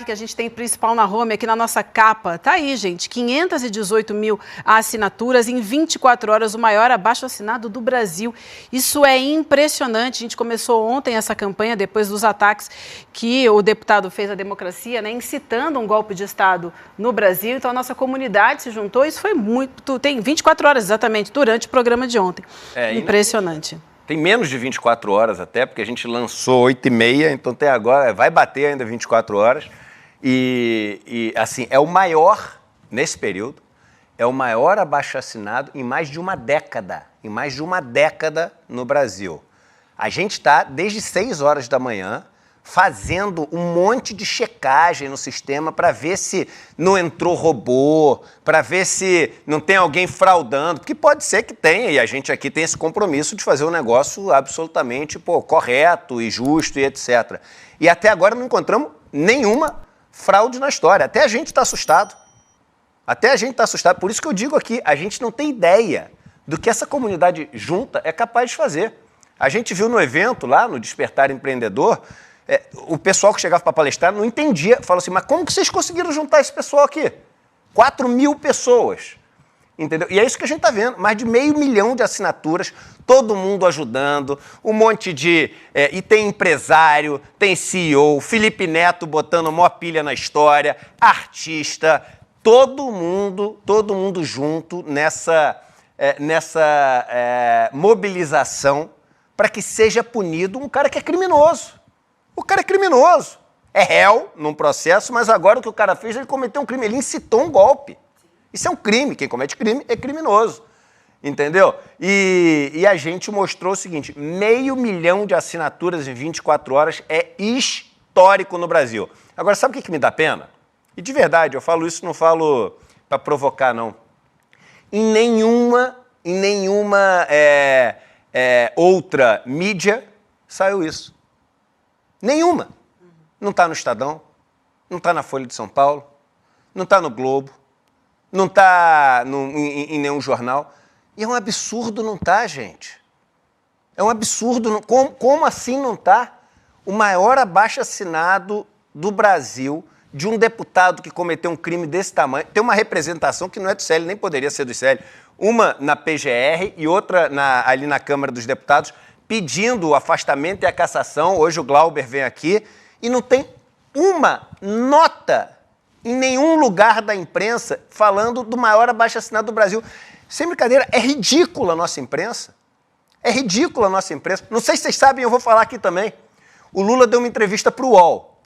que a gente tem principal na home, aqui na nossa capa, tá aí, gente, 518 mil assinaturas em 24 horas, o maior abaixo-assinado do Brasil. Isso é impressionante. A gente começou ontem essa campanha, depois dos ataques que o deputado fez à democracia, né, incitando um golpe de Estado no Brasil. Então, a nossa comunidade se juntou. Isso foi muito... Tem 24 horas, exatamente, durante o programa de ontem. Impressionante. Tem menos de 24 horas até, porque a gente lançou 8h30, então tem agora, vai bater ainda 24 horas. E assim, é o maior, nesse período, é o maior abaixo-assinado em mais de uma década. Em mais de uma década no Brasil. A gente está, desde 6 horas da manhã, fazendo um monte de checagem no sistema para ver se não entrou robô, para ver se não tem alguém fraudando, porque pode ser que tenha, e a gente aqui tem esse compromisso de fazer um negócio absolutamente correto e justo e etc. E até agora não encontramos nenhuma fraude na história. Até a gente está assustado. Até a gente está assustado. Por isso que eu digo aqui, a gente não tem ideia do que essa comunidade junta é capaz de fazer. A gente viu no evento lá, no Despertar Empreendedor, o pessoal que chegava para palestrar não entendia. Falou assim, mas como que vocês conseguiram juntar esse pessoal aqui? 4 mil pessoas. Entendeu? E é isso que a gente está vendo. Mais de 500 mil de assinaturas, todo mundo ajudando, um monte de... e tem empresário, tem CEO, Felipe Neto botando maior pilha na história, artista, todo mundo junto nessa mobilização para que seja punido um cara que é criminoso. O cara é criminoso, é réu num processo, mas agora o que o cara fez, ele cometeu um crime, ele incitou um golpe. Isso é um crime, quem comete crime é criminoso, entendeu? E a gente mostrou o seguinte, 500 mil de assinaturas em 24 horas é histórico no Brasil. Agora, sabe o que me dá pena? E de verdade, eu falo isso, não falo para provocar, não. Em nenhuma outra mídia saiu isso. Nenhuma. Não está no Estadão, não está na Folha de São Paulo, não está no Globo, não está em nenhum jornal. E é um absurdo não tá, gente. É um absurdo. Como assim não tá? O maior abaixo-assinado do Brasil de um deputado que cometeu um crime desse tamanho. Tem uma representação que não é do CL, nem poderia ser do CL. Uma na PGR e outra ali na Câmara dos Deputados, pedindo o afastamento e a cassação. Hoje o Glauber vem aqui e não tem uma nota em nenhum lugar da imprensa falando do maior abaixo-assinado do Brasil. Sem brincadeira, é ridícula a nossa imprensa. É ridícula a nossa imprensa. Não sei se vocês sabem, eu vou falar aqui também. O Lula deu uma entrevista para o UOL.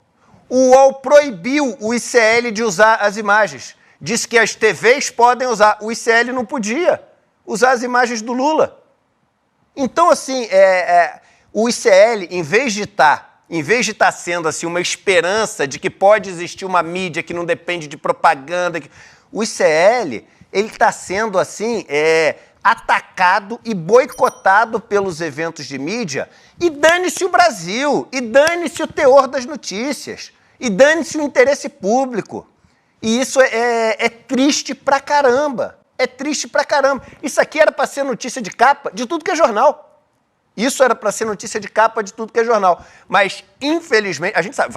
O UOL proibiu o ICL de usar as imagens. Disse que as TVs podem usar. O ICL não podia usar as imagens do Lula. Então, assim, o ICL, em vez de estar sendo assim, uma esperança de que pode existir uma mídia que não depende de propaganda, o ICL ele está sendo assim, atacado e boicotado pelos eventos de mídia, e dane-se o Brasil, e dane-se o teor das notícias, e dane-se o interesse público. E isso é triste pra caramba. É triste pra caramba. Isso aqui era para ser notícia de capa de tudo que é jornal. Isso era para ser notícia de capa de tudo que é jornal. Mas, infelizmente, a gente sabe,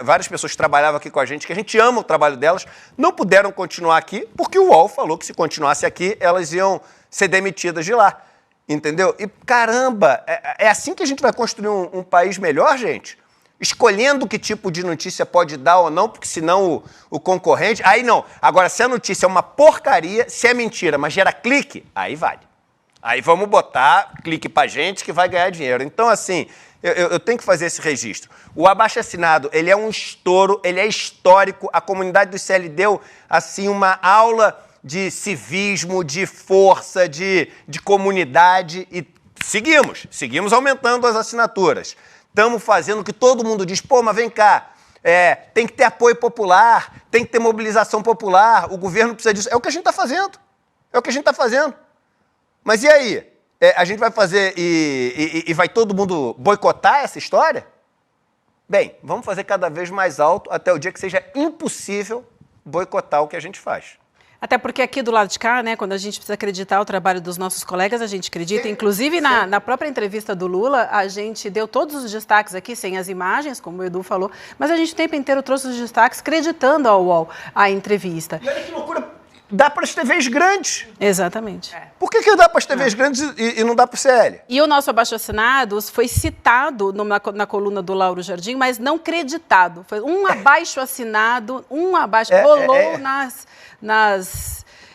várias pessoas que trabalhavam aqui com a gente, que a gente ama o trabalho delas, não puderam continuar aqui, porque o UOL falou que se continuasse aqui, elas iam ser demitidas de lá. Entendeu? E, caramba, é assim que a gente vai construir um país melhor, gente? Escolhendo que tipo de notícia pode dar ou não, porque senão o concorrente... Aí não. Agora, se a notícia é uma porcaria, se é mentira, mas gera clique, aí vale. Aí vamos botar clique pra gente que vai ganhar dinheiro. Então, assim, eu tenho que fazer esse registro. O abaixo-assinado, ele é um estouro, ele é histórico. A comunidade do ICL deu, assim, uma aula de civismo, de força, de comunidade e seguimos aumentando as assinaturas. Estamos fazendo o que todo mundo diz, pô, mas vem cá, tem que ter apoio popular, tem que ter mobilização popular, o governo precisa disso. É o que a gente está fazendo. É o que a gente está fazendo. Mas e aí? A gente vai fazer e vai todo mundo boicotar essa história? Bem, vamos fazer cada vez mais alto até o dia que seja impossível boicotar o que a gente faz. Até porque aqui do lado de cá, né, quando a gente precisa acreditar o trabalho dos nossos colegas, a gente acredita. Sim, inclusive, na própria entrevista do Lula, a gente deu todos os destaques aqui, sem as imagens, como o Edu falou, mas a gente o tempo inteiro trouxe os destaques, acreditando ao UOL a entrevista. E olha que loucura. Dá para as TVs grandes. Exatamente. Por que dá para as TVs grandes e não dá para o CL? E o nosso abaixo-assinados foi citado na coluna do Lauro Jardim, mas não creditado. Foi um abaixo-assinado, rolou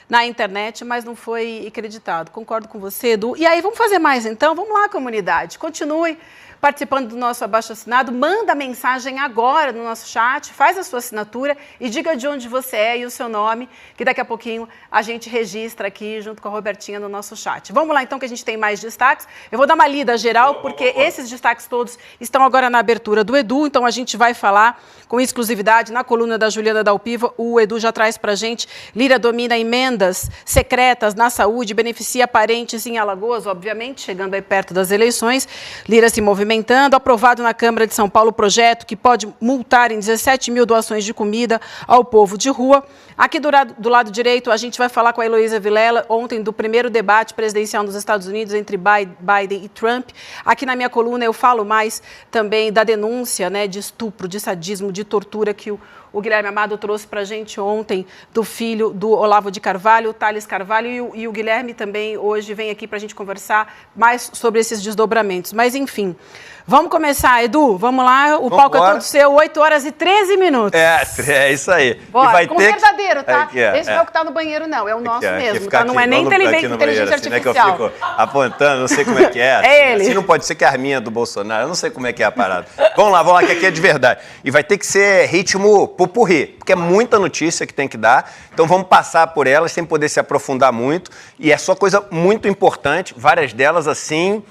na internet, mas não foi acreditado. Concordo com você, Edu. E aí, vamos fazer mais então? Vamos lá, comunidade. Continue participando do nosso abaixo-assinado, manda mensagem agora no nosso chat, faz a sua assinatura e diga de onde você é e o seu nome, que daqui a pouquinho a gente registra aqui junto com a Robertinha no nosso chat. Vamos lá então, que a gente tem mais destaques. Eu vou dar uma lida geral, porque esses destaques todos estão agora na abertura do Edu, então a gente vai falar com exclusividade na coluna da Juliana Dalpiva. O Edu já traz pra gente: Lira domina emendas secretas na saúde, beneficia parentes em Alagoas, obviamente, chegando aí perto das eleições. Lira se movimenta. Aprovado na Câmara de São Paulo o projeto que pode multar em 17 mil doações de comida ao povo de rua. Aqui do lado direito, a gente vai falar com a Heloísa Vilela, ontem do primeiro debate presidencial nos Estados Unidos entre Biden e Trump. Aqui na minha coluna eu falo mais também da denúncia, né, de estupro, de sadismo, de tortura que o Guilherme Amado trouxe para a gente ontem do filho do Olavo de Carvalho, o Thales Carvalho, e o Guilherme também hoje vem aqui para a gente conversar mais sobre esses desdobramentos. Mas, enfim, vamos começar, Edu, vamos lá, o palco é todo seu, 8 horas e 13 minutos. É isso aí. Bora, e vai como ter verdadeiro, tá? Esse não é o que está aqui, no banheiro, não, é o nosso aqui, mesmo, tá? Não é nem inteligência artificial. Assim, né, que eu fico apontando, não sei como é que é. É ele. Assim não pode ser que a arminha do Bolsonaro, eu não sei como é que é a parada. Vamos lá, que aqui é de verdade. E vai ter que ser ritmo pupurri, porque é muita notícia que tem que dar, então vamos passar por elas sem poder se aprofundar muito, e é só coisa muito importante, várias delas assim,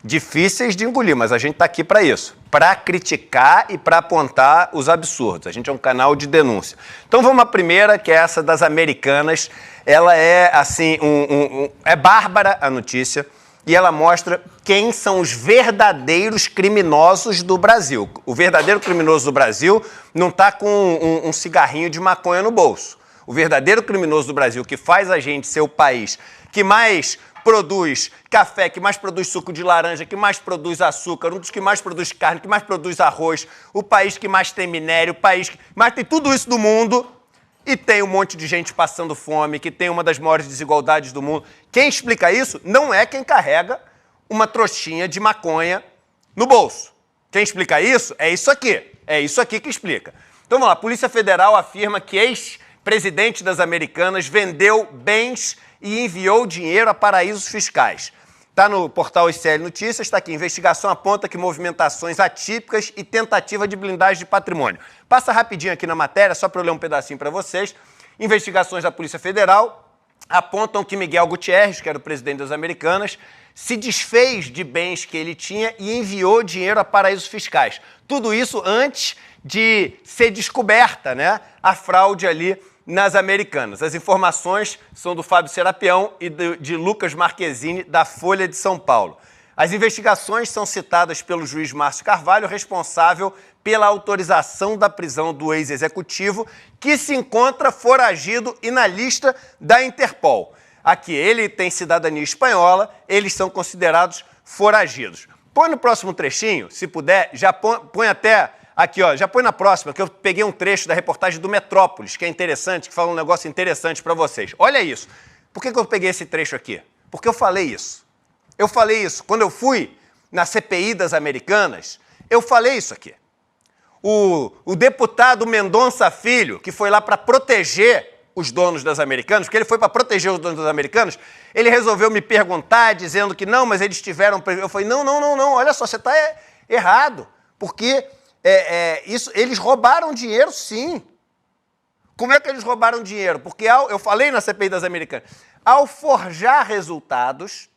difíceis de engolir, mas a gente está aqui para isso, para criticar e para apontar os absurdos. A gente é um canal de denúncia. Então vamos à primeira, que é essa das Americanas. Ela é assim, é bárbara a notícia, e ela mostra quem são os verdadeiros criminosos do Brasil. O verdadeiro criminoso do Brasil não está com um cigarrinho de maconha no bolso. O verdadeiro criminoso do Brasil, que faz a gente ser o país que mais produz café, que mais produz suco de laranja, que mais produz açúcar, um dos que mais produz carne, que mais produz arroz, o país que mais tem minério, o país que mais tem tudo isso do mundo, e tem um monte de gente passando fome, que tem uma das maiores desigualdades do mundo. Quem explica isso não é quem carrega uma trouxinha de maconha no bolso. Quem explica isso é isso aqui. É isso aqui que explica. Então vamos lá, a Polícia Federal afirma que ex-presidente das Americanas vendeu bens e enviou dinheiro a paraísos fiscais. Está no portal ICL Notícias, está aqui. Investigação aponta que movimentações atípicas e tentativa de blindagem de patrimônio. Passa rapidinho aqui na matéria, só para eu ler um pedacinho para vocês. Investigações da Polícia Federal apontam que Miguel Gutierrez, que era o presidente das Americanas, se desfez de bens que ele tinha e enviou dinheiro a paraísos fiscais. Tudo isso antes de ser descoberta, né, a fraude ali nas Americanas. As informações são do Fábio Serapião e de Lucas Marquezine, da Folha de São Paulo. As investigações são citadas pelo juiz Márcio Carvalho, responsável pela autorização da prisão do ex-executivo, que se encontra foragido e na lista da Interpol. Aqui, ele tem cidadania espanhola, eles são considerados foragidos. Põe no próximo trechinho, se puder, já põe até... Aqui, ó, já põe na próxima, que eu peguei um trecho da reportagem do Metrópolis, que é interessante, que fala um negócio interessante para vocês. Olha isso. Por que eu peguei esse trecho aqui? Porque eu falei isso. Eu falei isso. Quando eu fui na CPI das Americanas, eu falei isso aqui. O deputado Mendonça Filho, que foi lá para proteger os donos das Americanas, porque ele foi para proteger os donos das Americanas, ele resolveu me perguntar, dizendo que não, mas eles tiveram... Eu falei, não, olha só, você está errado, porque... eles roubaram dinheiro, sim. Como é que eles roubaram dinheiro? Porque eu falei na CPI das Americanas, ao forjar resultados,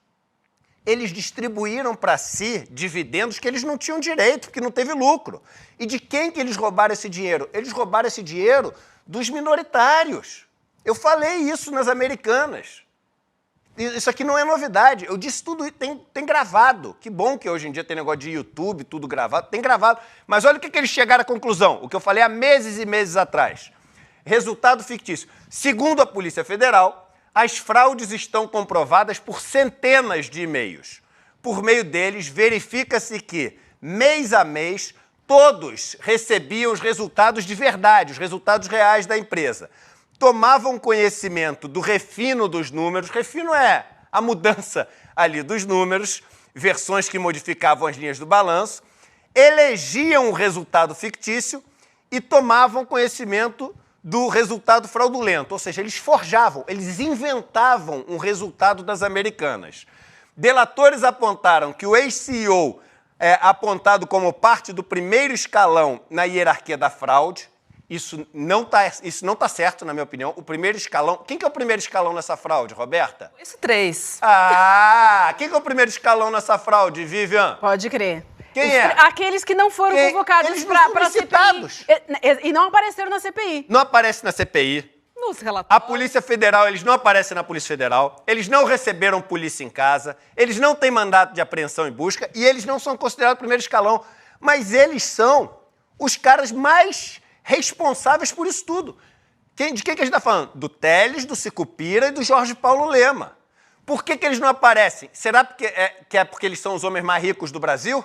eles distribuíram para si dividendos que eles não tinham direito, porque não teve lucro. E de quem que eles roubaram esse dinheiro? Eles roubaram esse dinheiro dos minoritários. Eu falei isso nas Americanas. Isso aqui não é novidade. Eu disse tudo isso, tem gravado. Que bom que hoje em dia tem negócio de YouTube, tudo gravado. Tem gravado. Mas olha o que eles chegaram à conclusão. O que eu falei há meses e meses atrás. Resultado fictício. Segundo a Polícia Federal, as fraudes estão comprovadas por centenas de e-mails. Por meio deles, verifica-se que, mês a mês, todos recebiam os resultados de verdade, os resultados reais da empresa. Tomavam conhecimento do refino dos números. Refino é a mudança ali dos números, versões que modificavam as linhas do balanço, elegiam o resultado fictício e tomavam conhecimento do resultado fraudulento, ou seja, eles forjavam, eles inventavam um resultado das Americanas. Delatores apontaram que o ex-CEO apontado como parte do primeiro escalão na hierarquia da fraude, isso não tá certo, na minha opinião. O primeiro escalão... Quem que é o primeiro escalão nessa fraude, Roberta? Isso 3. Quem que é o primeiro escalão nessa fraude, Vivian? Pode crer. Quem é? Aqueles que não foram convocados para a CPI. E não apareceram na CPI. Não aparece na CPI. Nos relatórios. A Polícia Federal, eles não aparecem na Polícia Federal, eles não receberam polícia em casa, eles não têm mandato de apreensão e busca e eles não são considerados primeiro escalão. Mas eles são os caras mais responsáveis por isso tudo. De quem que a gente está falando? Do Telles, do Sicupira e do Jorge Paulo Lema. Por que eles não aparecem? Será que é porque eles são os homens mais ricos do Brasil?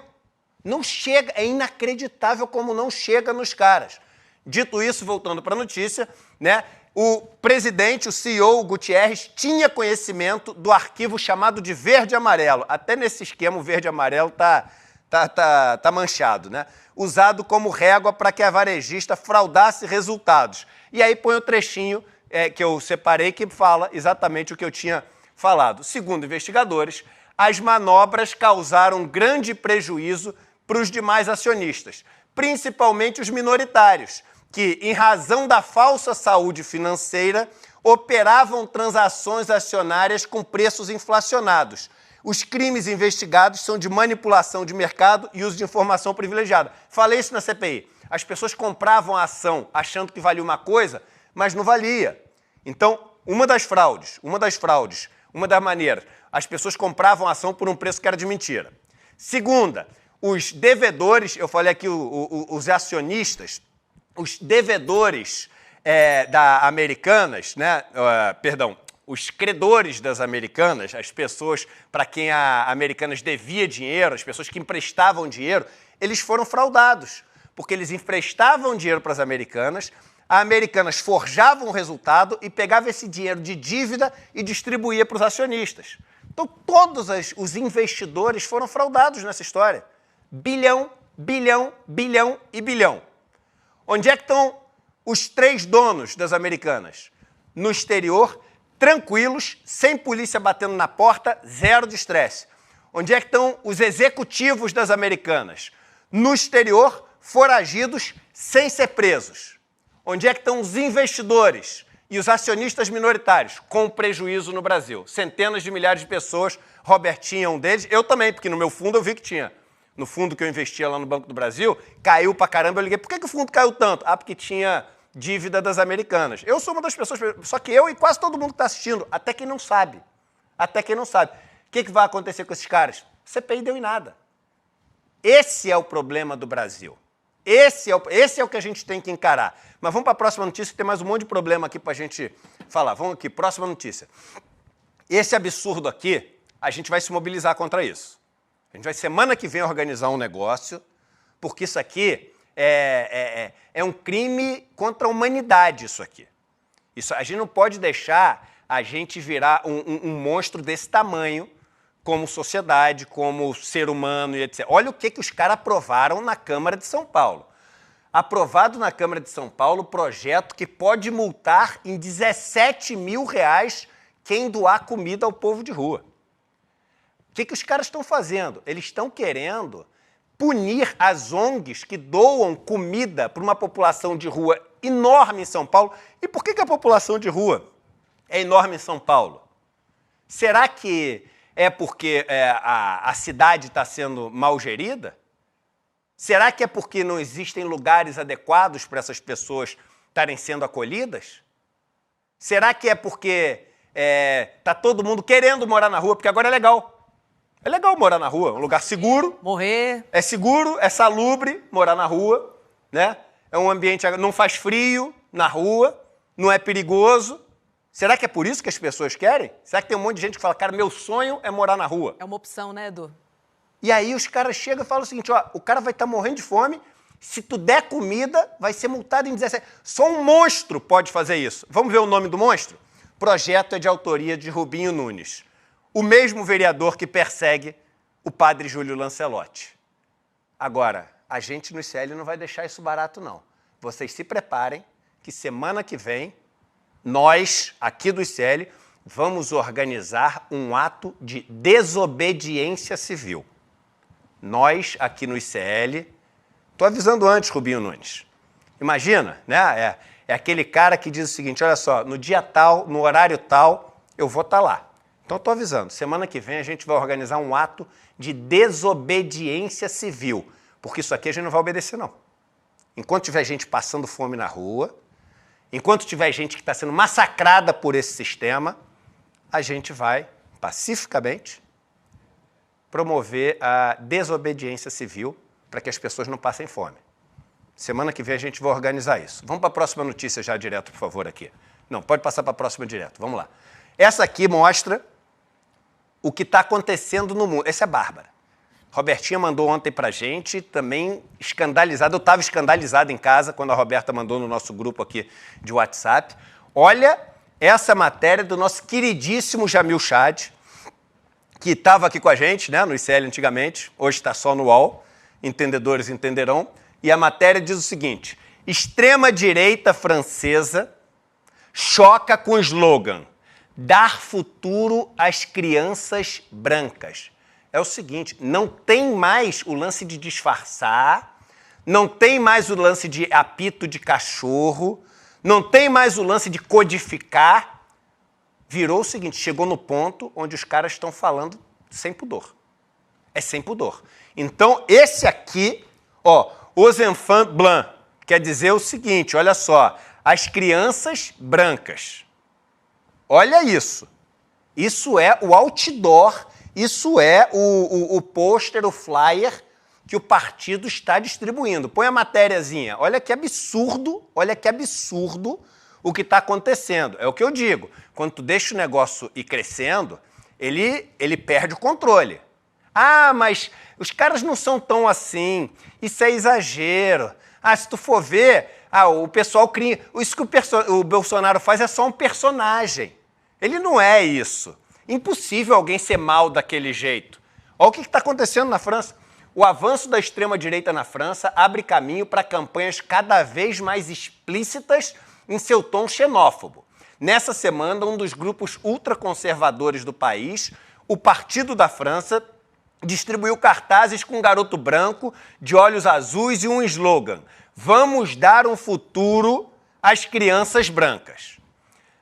Não chega, é inacreditável como não chega nos caras. Dito isso, voltando para a notícia, né? O presidente, o CEO, o Gutierrez, tinha conhecimento do arquivo chamado de verde e amarelo. Até nesse esquema, o verde e amarelo tá manchado, né? Usado como régua para que a varejista fraudasse resultados. E aí põe o trechinho que eu separei que fala exatamente o que eu tinha falado. Segundo investigadores, as manobras causaram grande prejuízo para os demais acionistas, principalmente os minoritários, que, em razão da falsa saúde financeira, operavam transações acionárias com preços inflacionados. Os crimes investigados são de manipulação de mercado e uso de informação privilegiada. Falei isso na CPI. As pessoas compravam a ação achando que valia uma coisa, mas não valia. Então, uma das maneiras, as pessoas compravam a ação por um preço que era de mentira. Segunda, os devedores, eu falei aqui os acionistas, os devedores da Americanas, né? Os credores das Americanas, as pessoas para quem a Americanas devia dinheiro, as pessoas que emprestavam dinheiro, eles foram fraudados, porque eles emprestavam dinheiro para as Americanas, a Americanas forjava um resultado e pegava esse dinheiro de dívida e distribuía para os acionistas. Então, todos os investidores foram fraudados nessa história. Bilhão, bilhão, bilhão e bilhão. Onde é que estão os 3 donos das Americanas? No exterior, tranquilos, sem polícia batendo na porta, zero de estresse. Onde é que estão os executivos das Americanas? No exterior, foragidos, sem ser presos. Onde é que estão os investidores e os acionistas minoritários? Com prejuízo no Brasil. Centenas de milhares de pessoas, Robertinho é um deles, eu também, porque no meu fundo eu vi que tinha. No fundo que eu investia lá no Banco do Brasil, caiu pra caramba, eu liguei, por que o fundo caiu tanto? Porque tinha dívida das Americanas. Eu sou uma das pessoas, só que eu e quase todo mundo que está assistindo, até quem não sabe. Até quem não sabe. O que vai acontecer com esses caras? CPI deu em nada. Esse é o problema do Brasil. Esse é o que a gente tem que encarar. Mas vamos para a próxima notícia, que tem mais um monte de problema aqui para a gente falar. Vamos aqui, próxima notícia. Esse absurdo aqui, a gente vai se mobilizar contra isso. A gente vai, semana que vem, organizar um negócio, porque isso aqui é um crime contra a humanidade, isso aqui. A gente não pode deixar a gente virar um monstro desse tamanho, como sociedade, como ser humano e etc. Olha o que os caras aprovaram na Câmara de São Paulo. Aprovado na Câmara de São Paulo, projeto que pode multar em R$17 mil quem doar comida ao povo de rua. O que os caras estão fazendo? Eles estão querendo punir as ONGs que doam comida para uma população de rua enorme em São Paulo. E por que a população de rua é enorme em São Paulo? Será que é porque a cidade está sendo mal gerida? Será que é porque não existem lugares adequados para essas pessoas estarem sendo acolhidas? Será que é porque está todo mundo querendo morar na rua? Porque agora é legal. É legal morar na rua, um lugar seguro. Morrer. É seguro, é salubre morar na rua, né? É um ambiente, não faz frio na rua, Não é perigoso? Será que é por isso que as pessoas querem? Será que tem um monte de gente que fala, cara, meu sonho é morar na rua? É uma opção, né, Edu? E aí os caras chegam e falam o seguinte, ó, o cara vai estar morrendo de fome, se tu der comida, vai ser multado em 17. Só um monstro pode fazer isso. Vamos ver o nome do monstro? O projeto é de autoria de Rubinho Nunes, o mesmo vereador que persegue o padre Júlio Lancelotti. Agora, a gente no ICL não vai deixar isso barato, não. Vocês se preparem que semana que vem, nós, aqui do ICL, vamos organizar um ato de desobediência civil. Nós, aqui no ICL, estou avisando antes, Rubinho Nunes. Imagina, né? É aquele cara que diz o seguinte, olha só, no dia tal, no horário tal, eu vou estar lá. Então, estou avisando, semana que vem a gente vai organizar um ato de desobediência civil, porque isso aqui a gente não vai obedecer, não. Enquanto tiver gente passando fome na rua, enquanto tiver gente que está sendo massacrada por esse sistema, a gente vai, pacificamente, promover a desobediência civil para que as pessoas não passem fome. Semana que vem a gente vai organizar isso. Vamos para a próxima notícia já direto, por favor, aqui. Não, pode passar para a próxima direto. Vamos lá. Essa aqui mostra o que está acontecendo no mundo. Essa é a Bárbara. Robertinha mandou ontem para a gente, também escandalizada. Eu estava escandalizado em casa quando a Roberta mandou no nosso grupo aqui de WhatsApp. Olha essa matéria do nosso queridíssimo Jamil Chad, que estava aqui com a gente, né, no ICL antigamente, hoje está só no UOL, entendedores entenderão. E a matéria diz o seguinte, extrema-direita francesa choca com o slogan, dar futuro às crianças brancas. É o seguinte, não tem mais o lance de disfarçar, não tem mais o lance de apito de cachorro, não tem mais o lance de codificar. Virou o seguinte, chegou no ponto onde os caras estão falando sem pudor. É sem pudor. Então, esse aqui, ó, os enfants blancs, quer dizer o seguinte, olha só, as crianças brancas. Olha isso. Isso é o outdoor, isso é o pôster, o flyer que o partido está distribuindo. Põe a matériazinha. Olha que absurdo o que está acontecendo. É o que eu digo. Quando tu deixa o negócio ir crescendo, ele perde o controle. Ah, mas os caras não são tão assim. Isso é exagero. Ah, se tu for ver, o pessoal cria... Isso que o Bolsonaro faz é só um personagem. Ele não é isso. Impossível alguém ser mal daquele jeito. Olha o que está acontecendo na França. O avanço da extrema-direita na França abre caminho para campanhas cada vez mais explícitas em seu tom xenófobo. Nessa semana, um dos grupos ultraconservadores do país, o Partido da França, distribuiu cartazes com um garoto branco, de olhos azuis e um slogan: vamos dar um futuro às crianças brancas.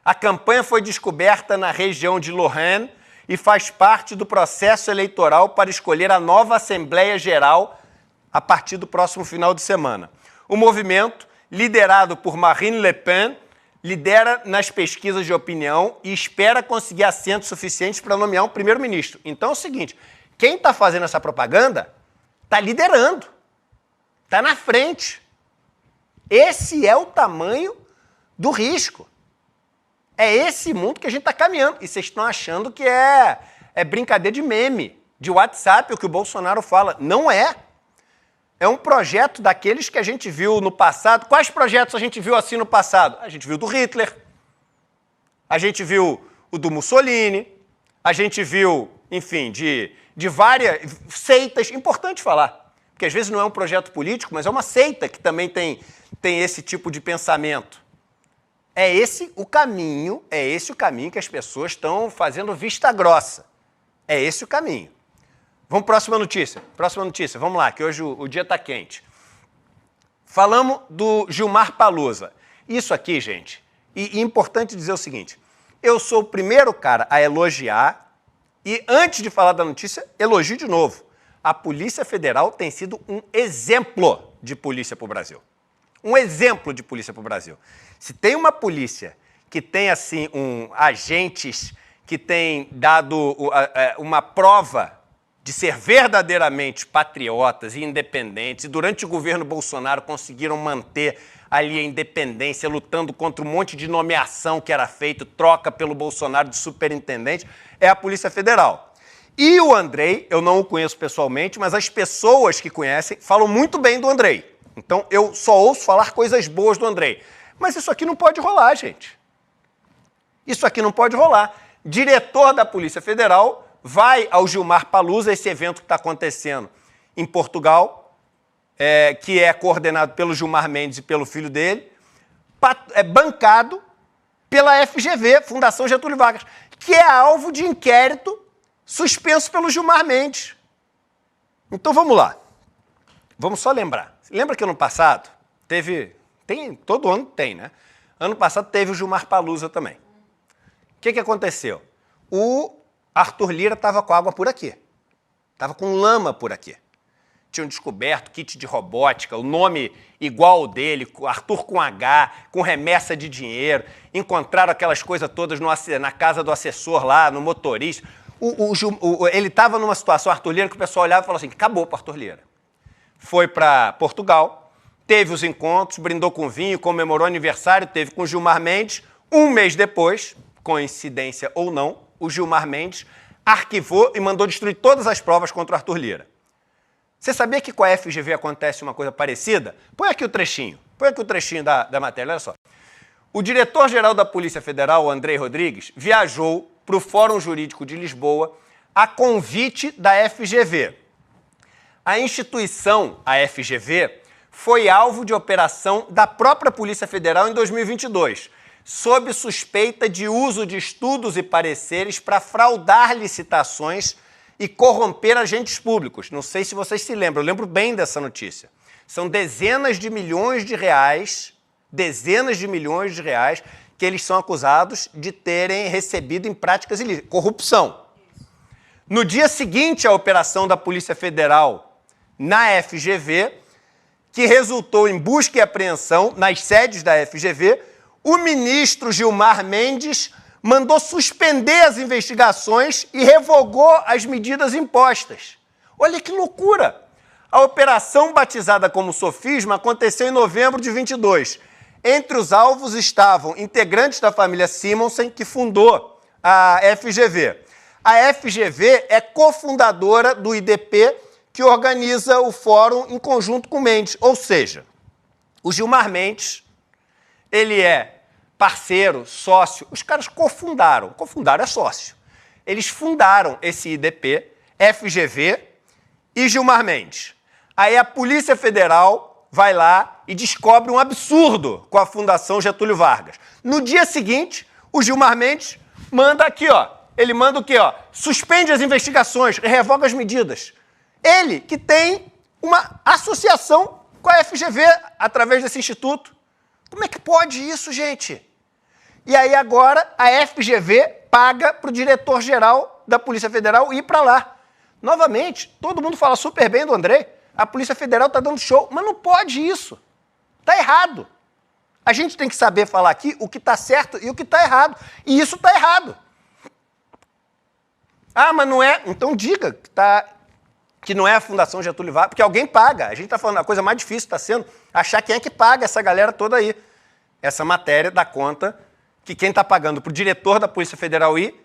A campanha foi descoberta na região de Lorraine e faz parte do processo eleitoral para escolher a nova Assembleia Geral a partir do próximo final de semana. O movimento, liderado por Marine Le Pen, lidera nas pesquisas de opinião e espera conseguir assentos suficientes para nomear um primeiro-ministro. Então é o seguinte, quem está fazendo essa propaganda está liderando, está na frente. Esse é o tamanho do risco. É esse mundo que a gente está caminhando. E vocês estão achando que é brincadeira de meme, de WhatsApp, o que o Bolsonaro fala. Não é. É um projeto daqueles que a gente viu no passado. Quais projetos a gente viu assim no passado? A gente viu do Hitler, a gente viu o do Mussolini, a gente viu, enfim, de várias seitas. Importante falar, porque às vezes não é um projeto político, mas é uma seita que também tem esse tipo de pensamento. É esse o caminho que as pessoas estão fazendo vista grossa. É esse o caminho. Vamos para a próxima notícia. Vamos lá, que hoje o dia está quente. Falamos do Gilmar Palusa. Isso aqui, gente, e é importante dizer o seguinte, eu sou o primeiro cara a elogiar e, antes de falar da notícia, elogio de novo. A Polícia Federal tem sido um exemplo de polícia para o Brasil. Um exemplo de polícia para o Brasil. Se tem uma polícia que tem, assim, agentes que tem dado uma prova de ser verdadeiramente patriotas e independentes, e durante o governo Bolsonaro conseguiram manter ali a independência, lutando contra um monte de nomeação que era feito, troca pelo Bolsonaro de superintendente, é a Polícia Federal. E o Andrei, eu não o conheço pessoalmente, mas as pessoas que conhecem falam muito bem do Andrei. Então, eu só ouço falar coisas boas do Andrei. Mas isso aqui não pode rolar, gente. Isso aqui não pode rolar. Diretor da Polícia Federal vai ao Gilmar Palusa, esse evento que está acontecendo em Portugal, que é coordenado pelo Gilmar Mendes e pelo filho dele, bancado pela FGV, Fundação Getúlio Vargas, que é alvo de inquérito suspenso pelo Gilmar Mendes. Então vamos lá. Vamos só lembrar. Lembra que ano passado todo ano tem, né? Ano passado teve o Gilmar Palusa também. O que aconteceu? O Arthur Lira estava com água por aqui. Estava com lama por aqui. Tinham descoberto kit de robótica, o nome igual ao dele, Arthur com H, com remessa de dinheiro. Encontraram aquelas coisas todas na casa do assessor lá, no motorista. Ele estava numa situação, Arthur Lira, que o pessoal olhava e falou assim, acabou para Arthur Lira. Foi para Portugal, teve os encontros, brindou com vinho, comemorou aniversário, teve com o Gilmar Mendes. Um mês depois, coincidência ou não, o Gilmar Mendes arquivou e mandou destruir todas as provas contra o Arthur Lira. Você sabia que com a FGV acontece uma coisa parecida? Põe aqui o trechinho da matéria, olha só. O diretor-geral da Polícia Federal, o Andrei Rodrigues, viajou para o Fórum Jurídico de Lisboa a convite da FGV. A instituição, a FGV, foi alvo de operação da própria Polícia Federal em 2022, sob suspeita de uso de estudos e pareceres para fraudar licitações e corromper agentes públicos. Não sei se vocês se lembram, eu lembro bem dessa notícia. São dezenas de milhões de reais que eles são acusados de terem recebido em práticas ilícitas, corrupção. No dia seguinte à operação da Polícia Federal na FGV, que resultou em busca e apreensão nas sedes da FGV, o ministro Gilmar Mendes mandou suspender as investigações e revogou as medidas impostas. Olha que loucura! A operação batizada como Sofisma aconteceu em novembro de 22. Entre os alvos estavam integrantes da família Simonsen, que fundou a FGV. A FGV é cofundadora do IDP, que organiza o fórum em conjunto com Mendes. Ou seja, o Gilmar Mendes, ele é parceiro, sócio, os caras cofundaram é sócio. Eles fundaram esse IDP, FGV e Gilmar Mendes. Aí a Polícia Federal vai lá e descobre um absurdo com a Fundação Getúlio Vargas. No dia seguinte, o Gilmar Mendes manda aqui, ó. Ele manda o quê, ó? Suspende as investigações, revoga as medidas. Ele que tem uma associação com a FGV através desse instituto. Como é que pode isso, gente? E aí agora a FGV paga para o diretor-geral da Polícia Federal ir para lá. Novamente, todo mundo fala super bem do Andrei. A Polícia Federal está dando show, mas não pode isso. Está errado. A gente tem que saber falar aqui o que está certo e o que está errado. E isso está errado. Ah, mas não é? Então diga que não é a Fundação Getúlio Vargas, porque alguém paga. A gente está falando, a coisa mais difícil está sendo achar quem é que paga essa galera toda aí. Essa matéria dá conta que quem está pagando para o diretor da Polícia Federal ir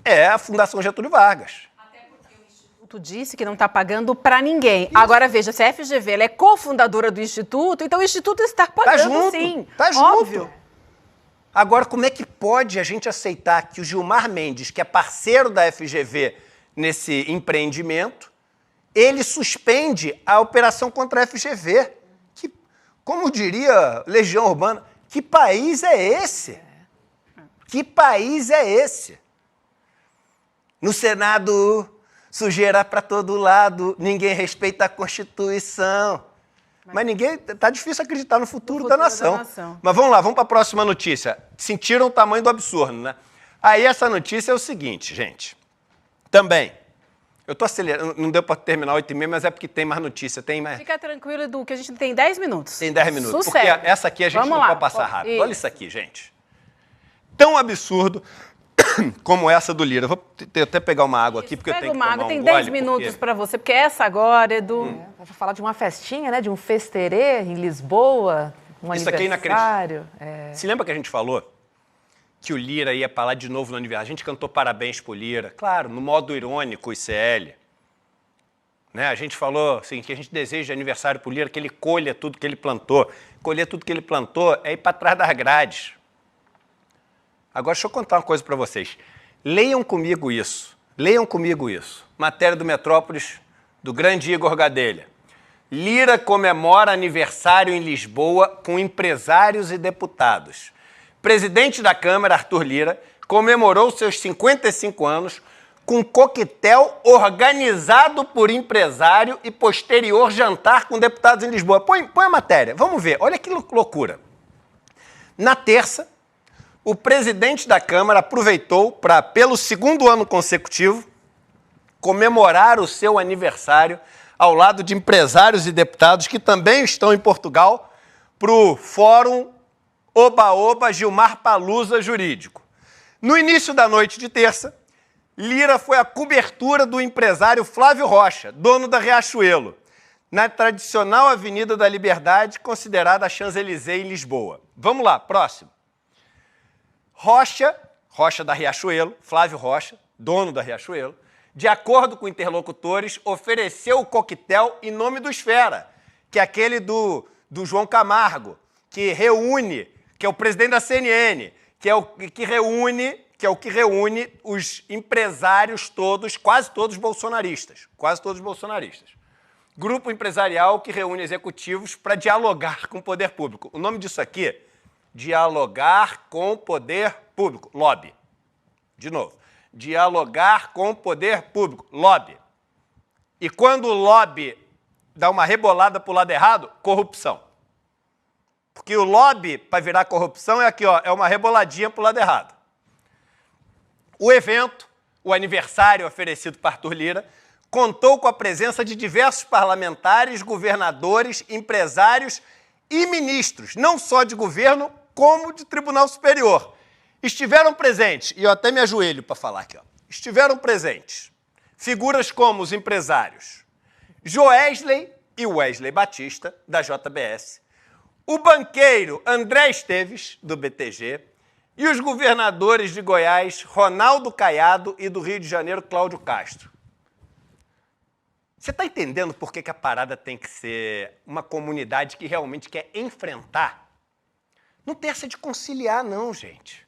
é a Fundação Getúlio Vargas. Até porque o Instituto disse que não está pagando para ninguém. Isso. Agora, veja, se a FGV ela é cofundadora do Instituto, então o Instituto está pagando sim. Tá junto. Agora, como é que pode a gente aceitar que o Gilmar Mendes, que é parceiro da FGV nesse empreendimento, ele suspende a operação contra a FGV? Que, como diria Legião Urbana, que país é esse? Que país é esse? No Senado, sujeira para todo lado, ninguém respeita a Constituição. Mas tá difícil acreditar no futuro da nação. Mas vamos lá, vamos para a próxima notícia. Sentiram o tamanho do absurdo, né? Aí essa notícia é o seguinte, gente. Também, eu estou acelerando, não deu para terminar 8h30, mas é porque tem mais notícia. Tem mais... Fica tranquilo, Edu, que a gente tem 10 minutos. Tem 10 minutos. Sucesso. Porque essa aqui a gente não pode passar rápido. Olha isso aqui, gente. Tão absurdo como essa do Lira. Vou até pegar uma água aqui, porque eu tenho que tomar um gole. Tem 10 minutos para você, porque essa agora, Edu... Vai falar de uma festinha, né? De um festerê em Lisboa, um Isso aqui é aniversário. Se lembra que a gente falou que o Lira ia falar de novo no aniversário? A gente cantou parabéns pro Lira, claro, no modo irônico, ICL. Né? A gente falou assim, que a gente deseja de aniversário pro Lira, que ele colha tudo que ele plantou. Colher tudo que ele plantou é ir para trás das grades. Agora, deixa eu contar uma coisa para vocês. Leiam comigo isso. Leiam comigo isso. Matéria do Metrópolis, do grande Igor Gadelha. Lira comemora aniversário em Lisboa com empresários e deputados. Presidente da Câmara, Arthur Lira, comemorou seus 55 anos com coquetel organizado por empresário e posterior jantar com deputados em Lisboa. Põe a matéria, vamos ver. Olha que loucura. Na terça, o presidente da Câmara aproveitou para, pelo segundo ano consecutivo, comemorar o seu aniversário ao lado de empresários e deputados que também estão em Portugal para o Fórum Oba-Oba Gilmar Palusa Jurídico. No início da noite de terça, Lira foi à cobertura do empresário Flávio Rocha, dono da Riachuelo, na tradicional Avenida da Liberdade, considerada a Champs-Élysées em Lisboa. Vamos lá, próximo. Rocha da Riachuelo, Flávio Rocha, dono da Riachuelo, de acordo com interlocutores, ofereceu o coquetel em nome do Esfera, que é aquele do João Camargo, que é o presidente da CNN, que é o que reúne os empresários todos, quase todos bolsonaristas. Grupo empresarial que reúne executivos para dialogar com o poder público. O nome disso aqui, dialogar com o poder público, lobby. De novo, dialogar com o poder público, lobby. E quando o lobby dá uma rebolada para o lado errado, corrupção. Porque o lobby, para virar corrupção, é aqui, ó, é uma reboladinha para o lado errado. O evento, o aniversário oferecido para Arthur Lira, contou com a presença de diversos parlamentares, governadores, empresários e ministros, não só de governo, como de Tribunal Superior. Estiveram presentes, e eu até me ajoelho para falar aqui, ó, estiveram presentes figuras como os empresários Joesley e Wesley Batista, da JBS, o banqueiro André Esteves, do BTG, e os governadores de Goiás, Ronaldo Caiado, e do Rio de Janeiro, Cláudio Castro. Você está entendendo por que a parada tem que ser uma comunidade que realmente quer enfrentar? Não tem essa de conciliar, não, gente.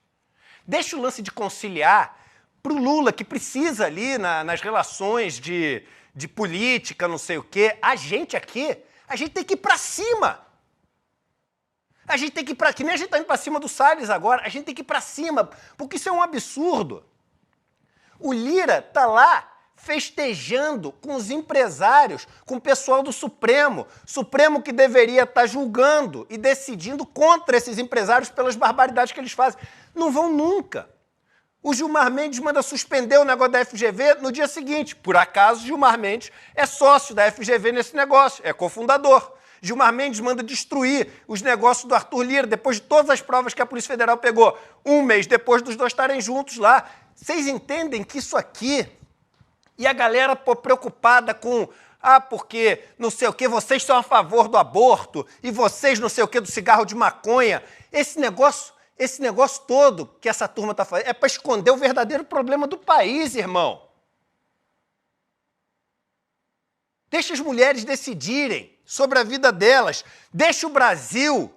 Deixa o lance de conciliar para o Lula, que precisa ali nas relações de política, não sei o quê. A gente aqui, a gente tem que ir para cima. A gente tem que ir para... Que nem a gente está indo para cima do Salles agora. A gente tem que ir para cima, porque isso é um absurdo. O Lira está lá festejando com os empresários, com o pessoal do Supremo. Supremo que deveria estar julgando e decidindo contra esses empresários pelas barbaridades que eles fazem. Não vão nunca. O Gilmar Mendes manda suspender o negócio da FGV no dia seguinte. Por acaso, Gilmar Mendes é sócio da FGV nesse negócio, é cofundador. Gilmar Mendes manda destruir os negócios do Arthur Lira, depois de todas as provas que a Polícia Federal pegou. Um mês depois dos dois estarem juntos lá. Vocês entendem que isso aqui... E a galera preocupada com... porque não sei o quê, vocês são a favor do aborto, e vocês não sei o quê do cigarro de maconha. Esse negócio todo que essa turma está fazendo é para esconder o verdadeiro problema do país, irmão. Deixa as mulheres decidirem sobre a vida delas. Deixa o Brasil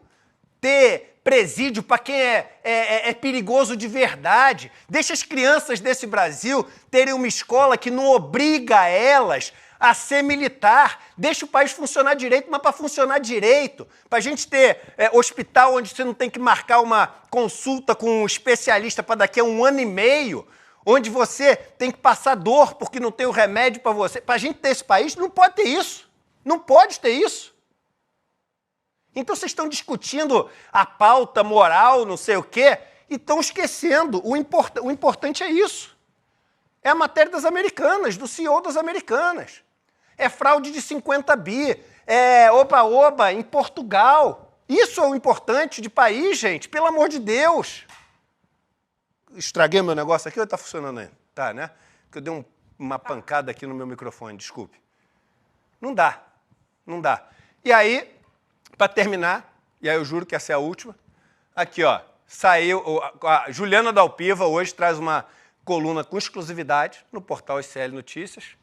ter presídio para quem é perigoso de verdade. Deixa as crianças desse Brasil terem uma escola que não obriga elas a ser militar. Deixa o país funcionar direito, mas para funcionar direito, para a gente ter hospital onde você não tem que marcar uma consulta com um especialista para daqui a 1 ano e meio, onde você tem que passar dor porque não tem o remédio para você. Para a gente ter esse país, não pode ter isso. Não pode ter isso. Então vocês estão discutindo a pauta moral, não sei o quê, e estão esquecendo. O importante é isso. É a matéria das Americanas, do CEO das Americanas. É fraude de 50 bi. É oba-oba em Portugal. Isso é o importante de país, gente, pelo amor de Deus. estraguei meu negócio aqui ou está funcionando ainda? Tá, né? Porque eu dei uma pancada aqui no meu microfone, desculpe. Não dá. Não dá. E aí, para terminar, e aí eu juro que essa é a última, aqui, ó, saiu, a Juliana Dalpiva hoje traz uma coluna com exclusividade no portal ICL Notícias.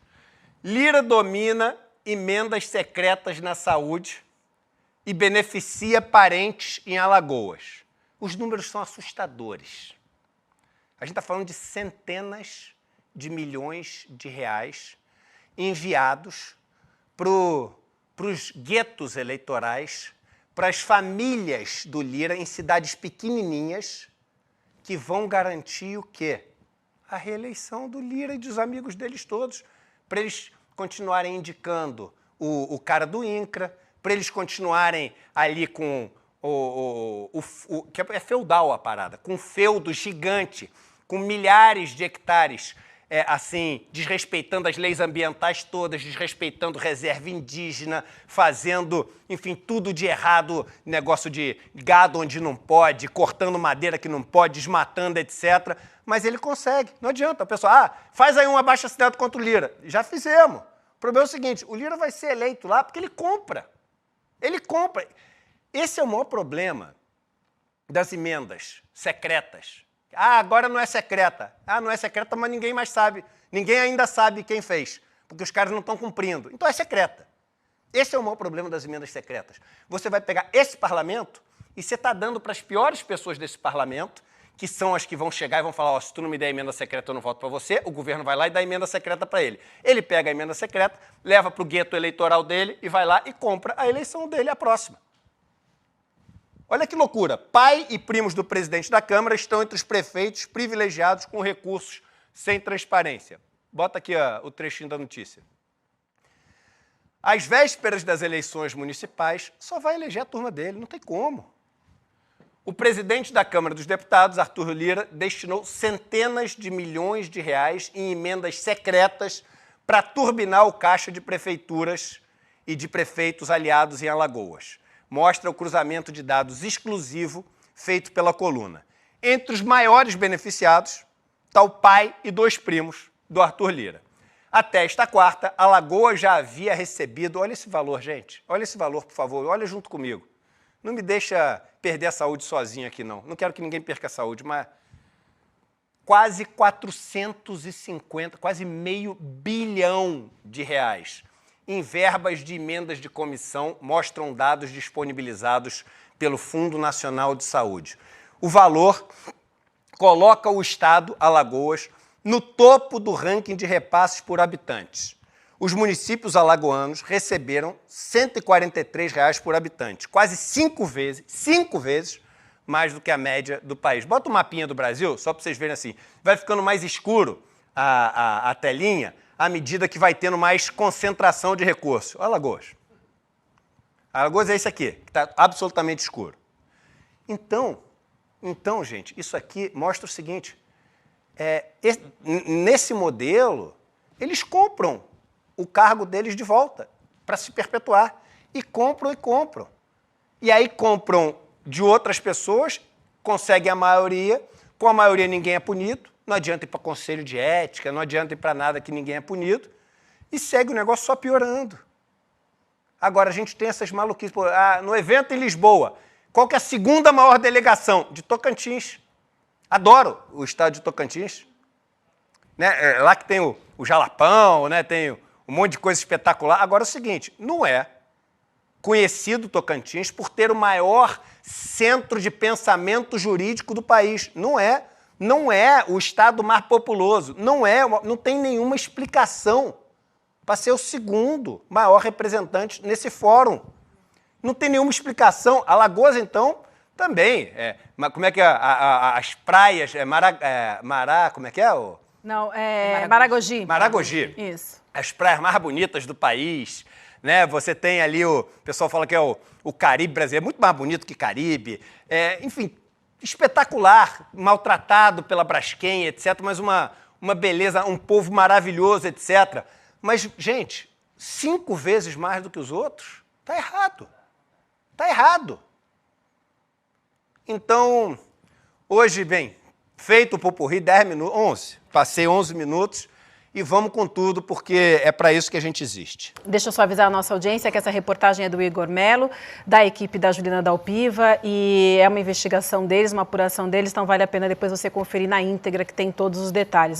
Lira domina emendas secretas na saúde e beneficia parentes em Alagoas. Os números são assustadores. A gente está falando de centenas de milhões de reais enviados para os guetos eleitorais, para as famílias do Lira em cidades pequenininhas que vão garantir o quê? A reeleição do Lira e dos amigos deles todos, para eles continuarem indicando o cara do INCRA, para eles continuarem ali com que é feudal a parada, com um feudo gigante, com milhares de hectares, assim, desrespeitando as leis ambientais todas, desrespeitando reserva indígena, fazendo, enfim, tudo de errado, negócio de gado onde não pode, cortando madeira que não pode, desmatando, etc. Mas ele consegue, não adianta. A pessoa, faz aí um abaixo-assinado contra o Lira. Já fizemos. O problema é o seguinte, o Lira vai ser eleito lá porque ele compra. Ele compra. Esse é o maior problema das emendas secretas. Agora não é secreta. Não é secreta, mas ninguém mais sabe. Ninguém ainda sabe quem fez, porque os caras não estão cumprindo. Então é secreta. Esse é o maior problema das emendas secretas. Você vai pegar esse parlamento e você está dando para as piores pessoas desse parlamento, que são as que vão chegar e vão falar, se tu não me der emenda secreta, eu não voto para você. O governo vai lá e dá emenda secreta para ele. Ele pega a emenda secreta, leva para o gueto eleitoral dele e vai lá e compra a eleição dele, a próxima. Olha que loucura. Pai e primos do presidente da Câmara estão entre os prefeitos privilegiados com recursos sem transparência. Bota aqui o trechinho da notícia. Às vésperas das eleições municipais, só vai eleger a turma dele, não tem como. O presidente da Câmara dos Deputados, Arthur Lira, destinou centenas de milhões de reais em emendas secretas para turbinar o caixa de prefeituras e de prefeitos aliados em Alagoas. Mostra o cruzamento de dados exclusivo feito pela coluna. Entre os maiores beneficiados está o pai e 2 primos do Arthur Lira. Até esta quarta, Alagoas já havia recebido, olha esse valor, gente, olha esse valor, por favor, olha junto comigo. Não me deixa perder a saúde sozinho aqui, não. Não quero que ninguém perca a saúde, mas quase 450, quase R$500 bilhão em verbas de emendas de comissão, mostram dados disponibilizados pelo Fundo Nacional de Saúde. O valor coloca o estado, Alagoas, no topo do ranking de repasses por habitantes. Os municípios alagoanos receberam R$ 143 por habitante, quase 5 vezes mais do que a média do país. Bota o mapinha do Brasil, só para vocês verem assim. Vai ficando mais escuro a telinha, à medida que vai tendo mais concentração de recursos. Olha Alagoas. Alagoas é esse aqui, que está absolutamente escuro. Então, gente, isso aqui mostra o seguinte, nesse modelo, eles compram o cargo deles de volta para se perpetuar. E compram. E aí compram de outras pessoas, conseguem a maioria, com a maioria ninguém é punido, não adianta ir para conselho de ética, não adianta ir para nada que ninguém é punido, e segue o negócio só piorando. Agora, a gente tem essas maluquices. No evento em Lisboa, qual que é a segunda maior delegação? De Tocantins. Adoro o estado de Tocantins. Né? Lá que tem o Jalapão, né? Tem um monte de coisa espetacular. Agora é o seguinte, não é conhecido Tocantins por ter o maior centro de pensamento jurídico do país. Não é o estado mais populoso. Não tem nenhuma explicação para ser o segundo maior representante nesse fórum. Não tem nenhuma explicação. Alagoas, então, também. Como é que é? As praias, como é que é? Não, é Maragogi. Maragogi. Isso. As praias mais bonitas do país, né? Você tem ali, o pessoal fala que é o Caribe brasileiro, muito mais bonito que Caribe. Enfim, espetacular, maltratado pela Braskem, etc., mas uma beleza, um povo maravilhoso, etc. Mas, gente, 5 vezes mais do que os outros? Está errado. Está errado. Então, hoje, bem, feito o popurrí, 10 minutos, 11. Passei 11 minutos e vamos com tudo, porque é para isso que a gente existe. Deixa eu só avisar a nossa audiência que essa reportagem é do Igor Melo, da equipe da Juliana Dalpiva, e é uma investigação deles, uma apuração deles, então vale a pena depois você conferir na íntegra, que tem todos os detalhes.